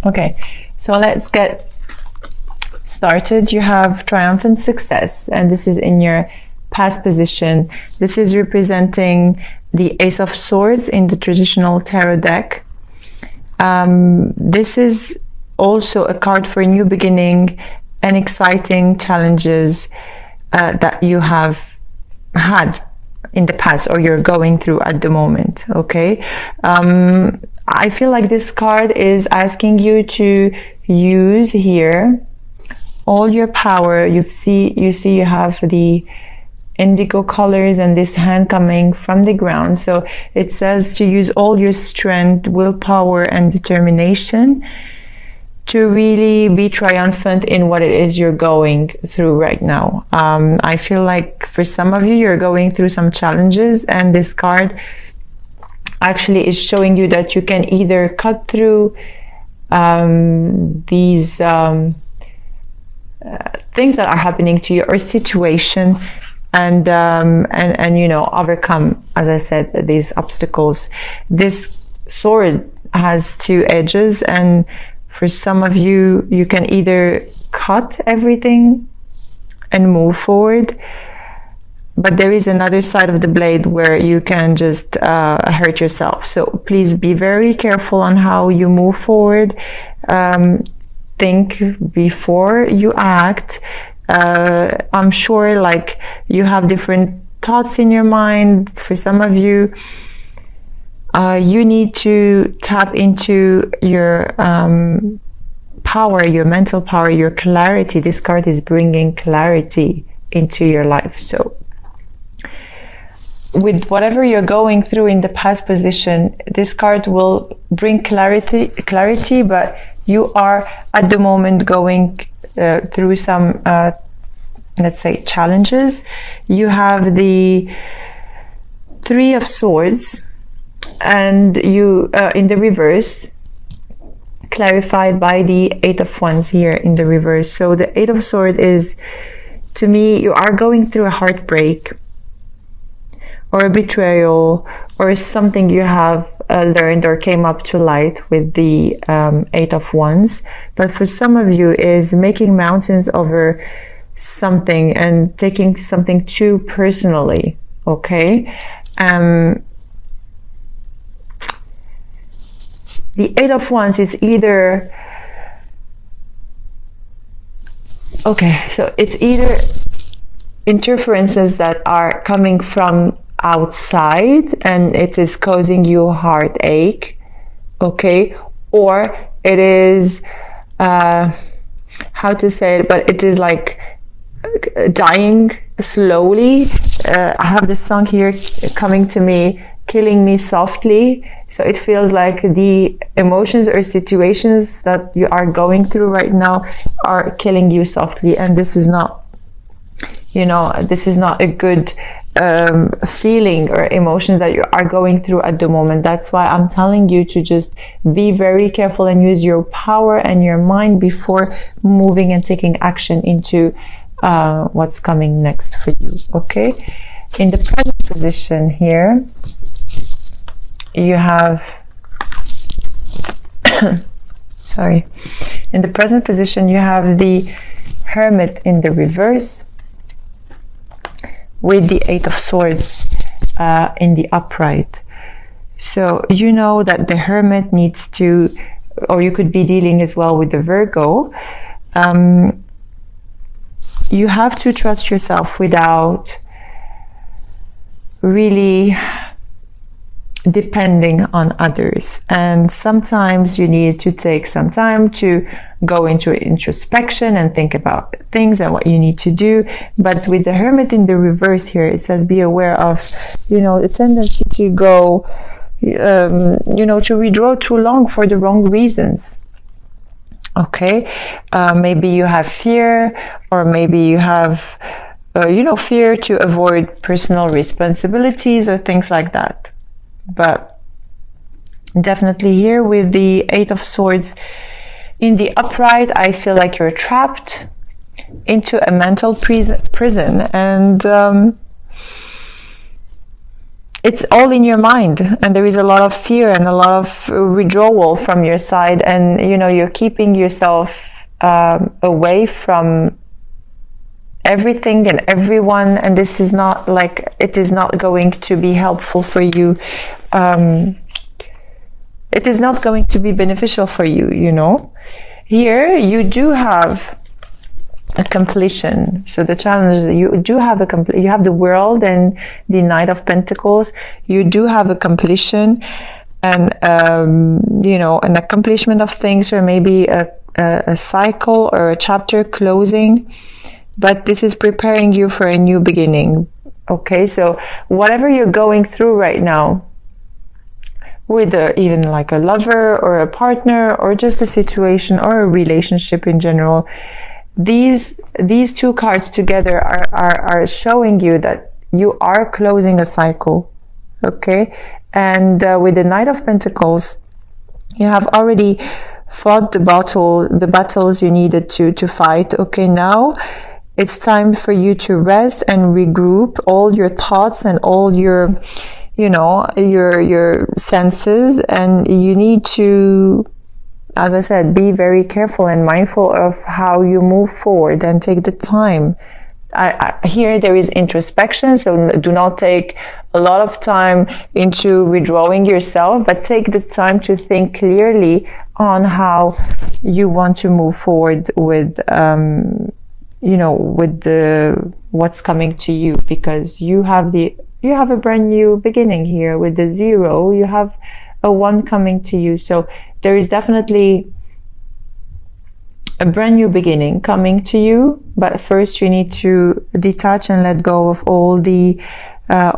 Okay, so let's get started. You have triumphant success, and this is in your past position. This is representing the Ace of Swords in the traditional tarot deck. This is also a card for a new beginning and exciting challenges that you have had in the past or you're going through at the moment. Okay, I feel like this card is asking you to use here all your power. You see you have the indigo colors and this hand coming from the ground. So it says to use all your strength, willpower and determination to really be triumphant in what it is you're going through right now. I feel like for some of you, you're going through some challenges, and this card actually is showing you that you can either cut through these things that are happening to you or situation, and you know, overcome, as I said, these obstacles. This sword has two edges, and for some of you, you can either cut everything and move forward, but there is another side of the blade where you can just hurt yourself. So please be very careful on how you move forward. Think before you act. I'm sure like you have different thoughts in your mind. For some of you, you need to tap into your power, your mental power, your clarity. This card is bringing clarity into your life. So with whatever you're going through in the past position, this card will bring clarity, but you are at the moment going through some, let's say, challenges. You have the Three of Swords, and you in the reverse, clarified by the Eight of Wands here in the reverse. So the Eight of Swords is, to me, you are going through a heartbreak or a betrayal or something you have learned or came up to light with the Eight of Wands. But for some of you is making mountains over something and taking something too personally. Okay, the Eight of Wands is either, okay, so it's either interferences that are coming from outside and it is causing you heartache, okay, or it is, how to say it, but it is like dying slowly. I have this song here coming to me, Killing Me Softly. So it feels like the emotions or situations that you are going through right now are killing you softly, and this is not, you know, this is not a good feeling or emotion that you are going through at the moment. That's why I'm telling you to just be very careful and use your power and your mind before moving and taking action into what's coming next for you. Okay, in the present position here, you have sorry, in the present position you have the Hermit in the reverse with the Eight of Swords in the upright. So you know that the Hermit needs to, or you could be dealing as well with the Virgo. You have to trust yourself without really depending on others, and sometimes you need to take some time to go into introspection and think about things and what you need to do. But with the Hermit in the reverse here, it says be aware of, you know, the tendency to go, you know, to withdraw too long for the wrong reasons. Okay, maybe you have fear, or maybe you have you know, fear to avoid personal responsibilities or things like that. But definitely here with the Eight of Swords in the upright, I feel like you're trapped into a mental prison, and it's all in your mind, and there is a lot of fear and a lot of withdrawal from your side, and you know, you're keeping yourself away from everything and everyone, and this is not like, it is not going to be helpful for you. It is not going to be beneficial for you, you know. Here you do have a completion. So the challenge is you do have you have the World and the Knight of Pentacles. You do have a completion, and you know, an accomplishment of things, or maybe a cycle or a chapter closing. But this is preparing you for a new beginning. Okay, so whatever you're going through right now, with even like a lover or a partner, or just a situation or a relationship in general, these two cards together are showing you that you are closing a cycle. Okay, and with the Knight of Pentacles, you have already fought the battles you needed to fight. Okay, now it's time for you to rest and regroup all your thoughts and all your, you know, your senses, and you need to, as I said, be very careful and mindful of how you move forward, and take the time. Here there is introspection, so do not take a lot of time into withdrawing yourself, but take the time to think clearly on how you want to move forward with, you know, with what's coming to you, because you have a brand new beginning here. With the 0, you have a 1 coming to you. So there is definitely a brand new beginning coming to you, but first you need to detach and let go of all the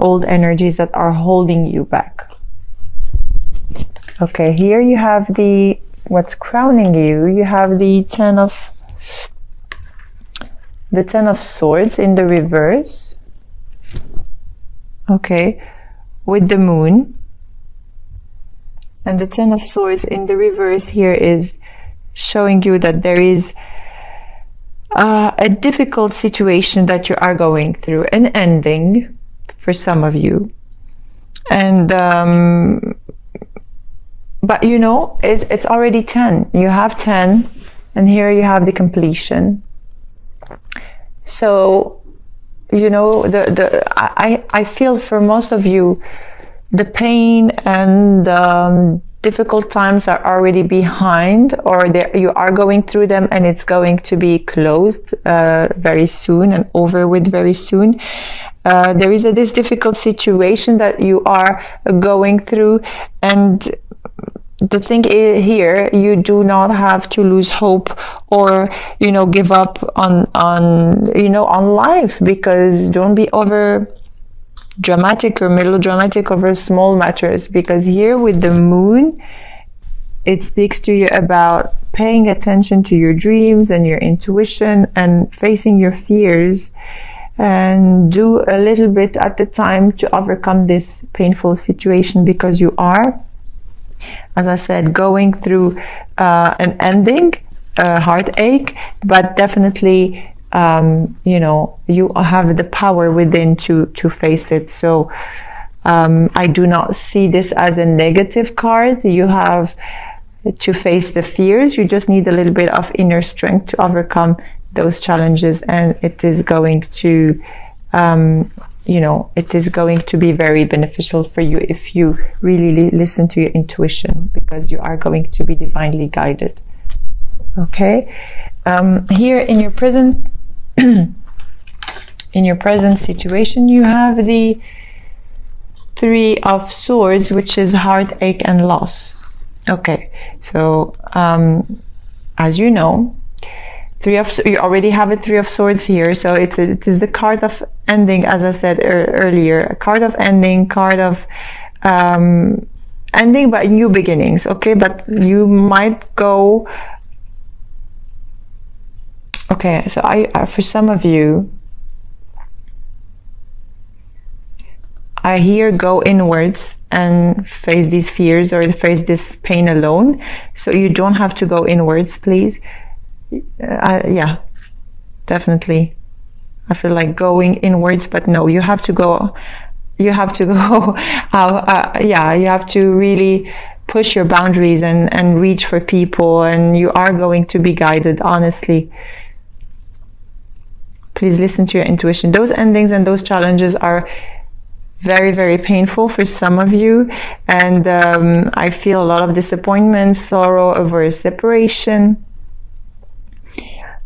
old energies that are holding you back. Okay, here you have what's crowning you. You have the Ten of Swords in the reverse. Okay, with the Moon. And the Ten of Swords in the reverse here is showing you that there is a difficult situation that you are going through, an ending for some of you. And but you know, it's already 10. You have 10, and here you have the completion. So, you know, I feel for most of you, the pain and difficult times are already behind, or you are going through them, and it's going to be closed very soon and over with very soon. There is this difficult situation that you are going through, and the thing is, here you do not have to lose hope, or, you know, give up on you know, on life, because don't be over dramatic or melodramatic over small matters, because here with the Moon, it speaks to you about paying attention to your dreams and your intuition, and facing your fears, and do a little bit at a time to overcome this painful situation, because you are, as I said, going through an ending, a heartache, but definitely, you know, you have the power within to face it. So I do not see this as a negative card. You have to face the fears. You just need a little bit of inner strength to overcome those challenges, and it is going to you know, it is going to be very beneficial for you if you really listen to your intuition, because you are going to be divinely guided. Okay, here in your present situation, you have the 3 of Swords, which is heartache and loss. Okay, so as you know, you already have a 3 of Swords here, so it is the card of ending, as I said earlier, a card of ending, card of ending but new beginnings. Okay, but you might go, okay, so I for some of you, I hear go inwards and face these fears or face this pain alone, so you don't have to go inwards, please. Yeah, definitely. I feel like going inwards, but no, you have to go you have to go yeah, you have to really push your boundaries and reach for people, and you are going to be guided, honestly. Please listen to your intuition. Those endings and those challenges are very, very painful for some of you, and I feel a lot of disappointment, sorrow over a separation.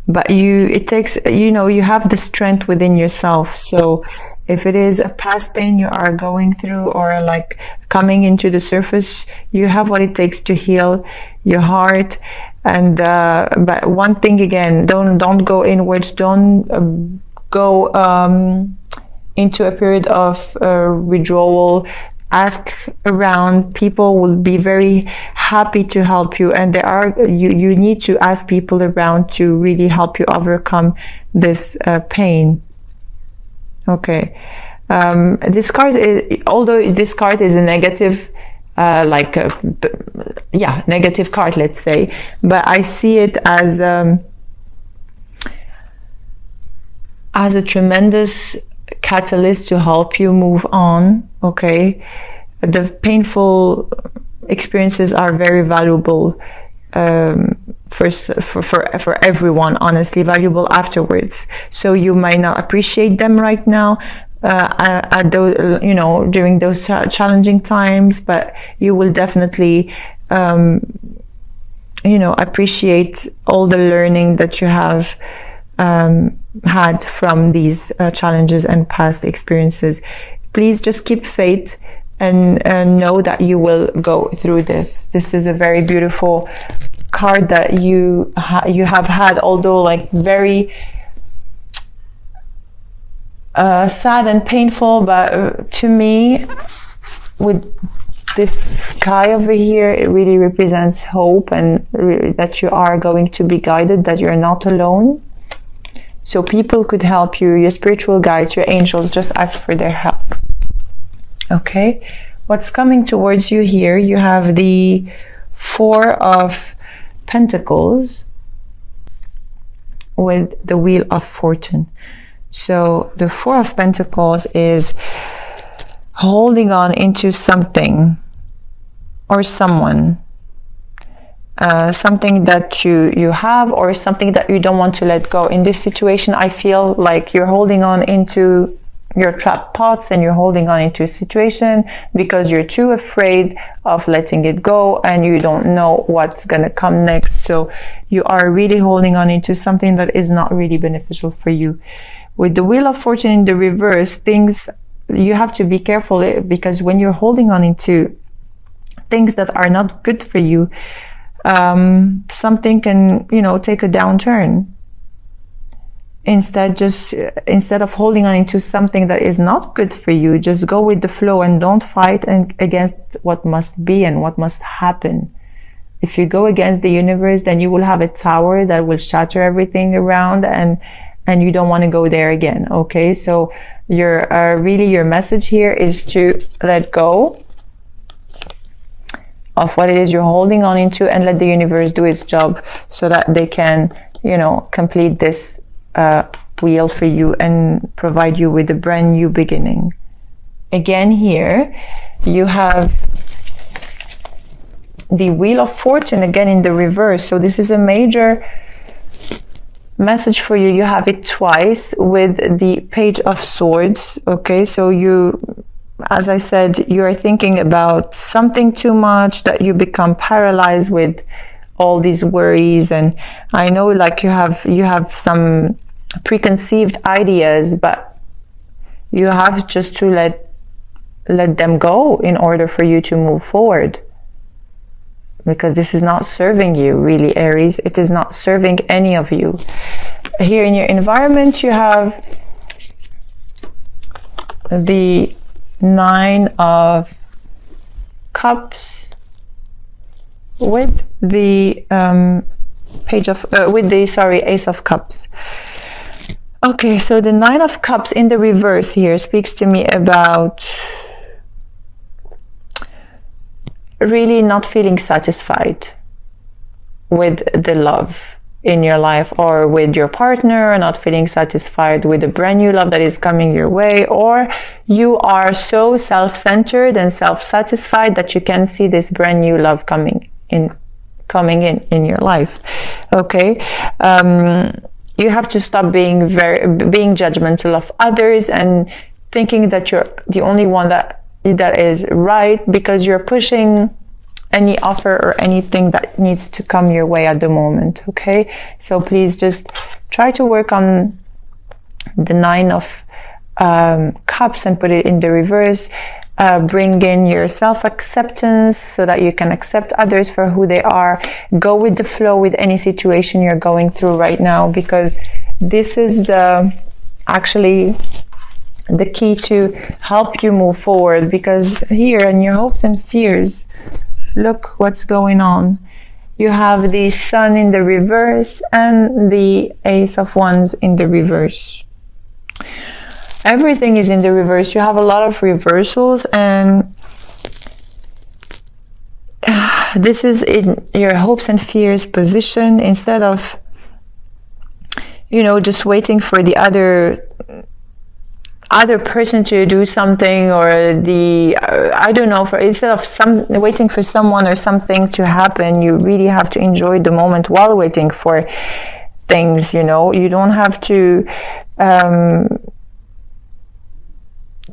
But it takes, you have the strength within yourself. So if it is a past pain you are going through, or like coming into the surface, you have what it takes to heal your heart. And but one thing again, don't go inwards. Don't go into a period of withdrawal. Ask around. People will be very happy to help you, and you need to ask people around to really help you overcome this pain. Okay. This card is, although this card is a negative, negative card, let's say, but I see it as a tremendous catalyst to help you move on. Okay, the painful experiences are very valuable for everyone, honestly, valuable afterwards. So you might not appreciate them right now, at those, during those challenging times, but you will definitely appreciate all the learning that you have had from these challenges and past experiences. Please just keep faith and know that you will go through this. This is a very beautiful card that you have had, although like very sad and painful, but to me, with this sky over here, it really represents hope, and that you are going to be guided, that you're not alone. So people could help you, your spiritual guides, your angels. Just ask for their help. Okay, what's coming towards you here? You have the Four of Pentacles with the Wheel of Fortune. So the Four of Pentacles is holding on into something or someone, something that you have, or something that you don't want to let go. In this situation, I feel like you're holding on into your trapped thoughts, and you're holding on into a situation because you're too afraid of letting it go, and you don't know what's gonna come next. So you are really holding on into something that is not really beneficial for you. With the Wheel of Fortune in the reverse, you have to be careful, because when you're holding on into things that are not good for you, something can, take a downturn. Instead of holding on into something that is not good for you, just go with the flow and don't fight against what must be and what must happen. If you go against the universe, then you will have a tower that will shatter everything around, and you don't want to go there again. Okay, so your message here is to let go of what it is you're holding on into, and let the universe do its job, so that they can, complete this wheel for you and provide you with a brand new beginning. Again, here you have the Wheel of Fortune again in the reverse. So this is a major message for you. You have it twice with the Page of Swords. Okay, so as I said, you're thinking about something too much, that you become paralyzed with all these worries. And I know, like, you have some preconceived ideas, but you have just to let them go in order for you to move forward, because this is not serving you, really, Aries. It is not serving any of you. Here in your environment, you have the Nine of Cups with the Ace of Cups. Okay, so the Nine of Cups in the reverse here speaks to me about really not feeling satisfied with the love in your life, or with your partner, not feeling satisfied with a brand new love that is coming your way, or you are so self-centered and self-satisfied that you can see this brand new love coming in your life. Okay, you have to stop being judgmental of others and thinking that you're the only one that is right, because you're pushing any offer or anything that needs to come your way at the moment. Okay, so please just try to work on the 9 of Cups and put it in the reverse. Bring in your self-acceptance so that you can accept others for who they are. Go with the flow with any situation you're going through right now, because this is actually the key to help you move forward. Because here in your hopes and fears, look what's going on. You have the Sun in the reverse and the Ace of Wands in the reverse. Everything is in the reverse. You have a lot of reversals, and this is in your hopes and fears position. Instead of, just waiting for the other person to do something, or instead of waiting for someone or something to happen, you really have to enjoy the moment while waiting for things. You don't have to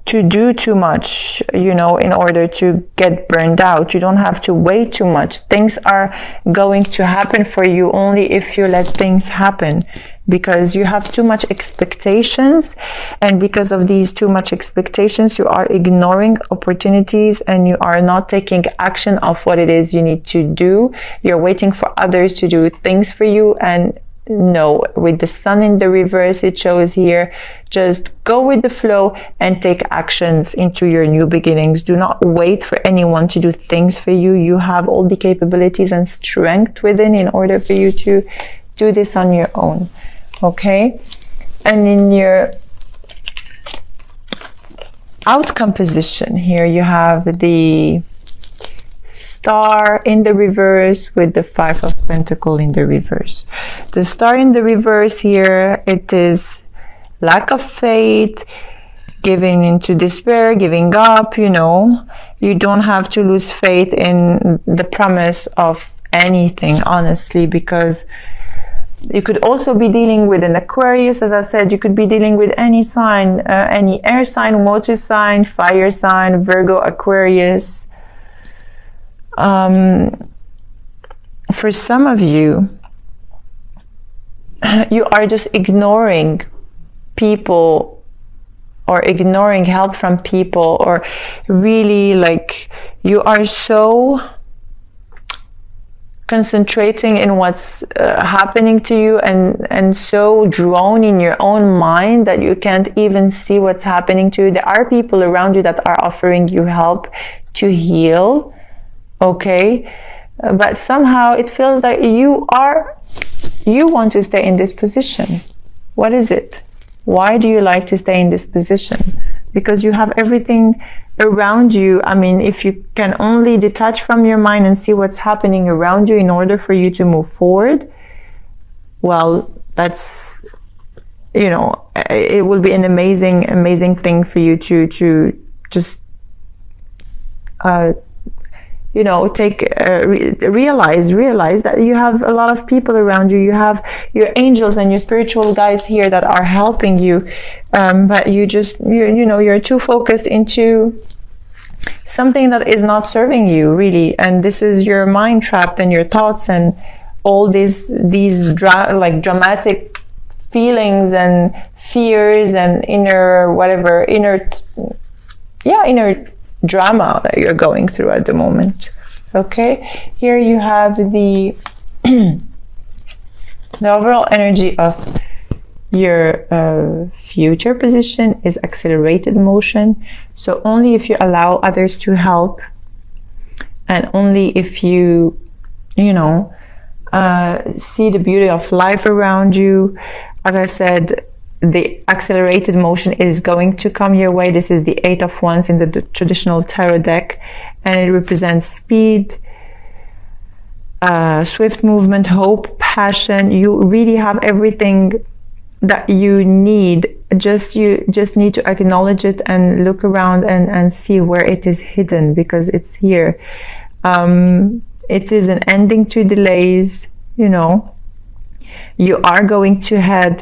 do too much, in order to get burned out. You don't have to wait too much. Things are going to happen for you only if you let things happen, because you have too much expectations, and because of these too much expectations, you are ignoring opportunities and you are not taking action of what it is you need to do. You're waiting for others to do things for you, and no, with the Sun in the reverse, it shows here, just go with the flow and take actions into your new beginnings. Do not wait for anyone to do things for you. You have all the capabilities and strength within in order for you to do this on your own. Okay, and in your outcome position here, you have the Star in the reverse with the 5 of Pentacles in the reverse. The Star in the reverse here, it is lack of faith, giving into despair, giving up. You don't have to lose faith in the promise of anything, honestly, because you could also be dealing with an Aquarius. As I said, you could be dealing with any sign, any air sign, water sign, fire sign, Virgo, Aquarius. For some of you, you are just ignoring people or ignoring help from people, or really you are so concentrating in what's happening to you, and so drawn in your own mind that you can't even see what's happening to you. There are people around you that are offering you help to heal. Okay, but somehow it feels like you want to stay in this position. What is it? Why do you like to stay in this position? Because you have everything around you. I mean, if you can only detach from your mind and see what's happening around you in order for you to move forward, well, that's, it will be an amazing thing for you to just realize that you have a lot of people around you. You have your angels and your spiritual guides here that are helping you, but you're too focused into something that is not serving you, really. And this is your mind trapped and your thoughts and all these dramatic feelings and fears and inner drama that you're going through at the moment. Okay, here you have the overall energy of your future position is accelerated motion. So only if you allow others to help, and only if you see the beauty of life around you. As I said, the accelerated motion is going to come your way. This is the 8 of Wands in the traditional tarot deck, and it represents speed, swift movement, hope, passion. You really have everything that you need. You just need to acknowledge it and look around and see where it is hidden, because it's here. It is an ending to delays. You know, you are going to head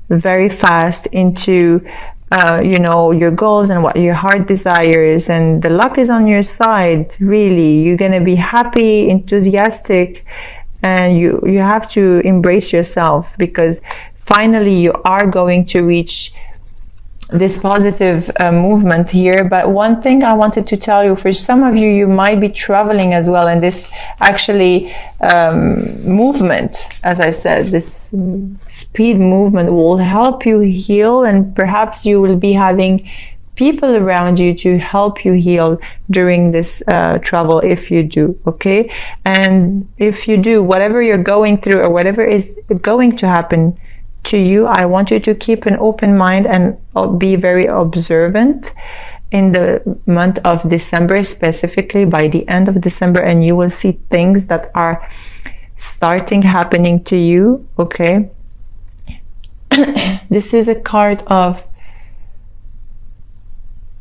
very fast into you know, your goals and what your heart desires, and the luck is on your side. Really, you're gonna be happy, enthusiastic, and you have to embrace yourself, because finally you are going to reach this positive movement here. But one thing I wanted to tell you, for some of you, you might be traveling as well, and this actually movement, as I said, this speed movement will help you heal, and perhaps you will be having people around you to help you heal during this travel, if you do. Okay, and if you do, whatever you're going through or whatever is going to happen to you, I want you to keep an open mind and be very observant in the month of December, specifically by the end of December, and you will see things that are starting happening to you. Okay. This is a card of,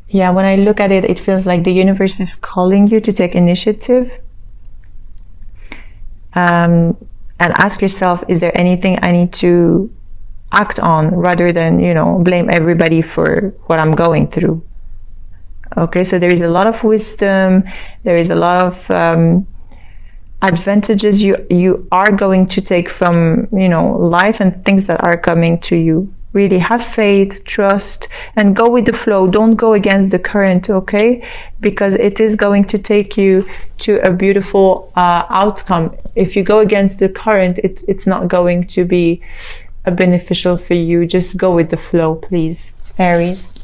yeah, when I look at it, it feels like the universe is calling you to take initiative. And ask yourself, is there anything I need to act on, rather than, you know, blame everybody for what I'm going through. Okay, so there is a lot of wisdom, there is a lot of advantages you are going to take from, you know, life and things that are coming to you. Really have faith, trust, and go with the flow. Don't go against the current, okay? Because it is going to take you to a beautiful outcome. If you go against the current, it's not going to be beneficial for you. Just go with the flow, please, Aries.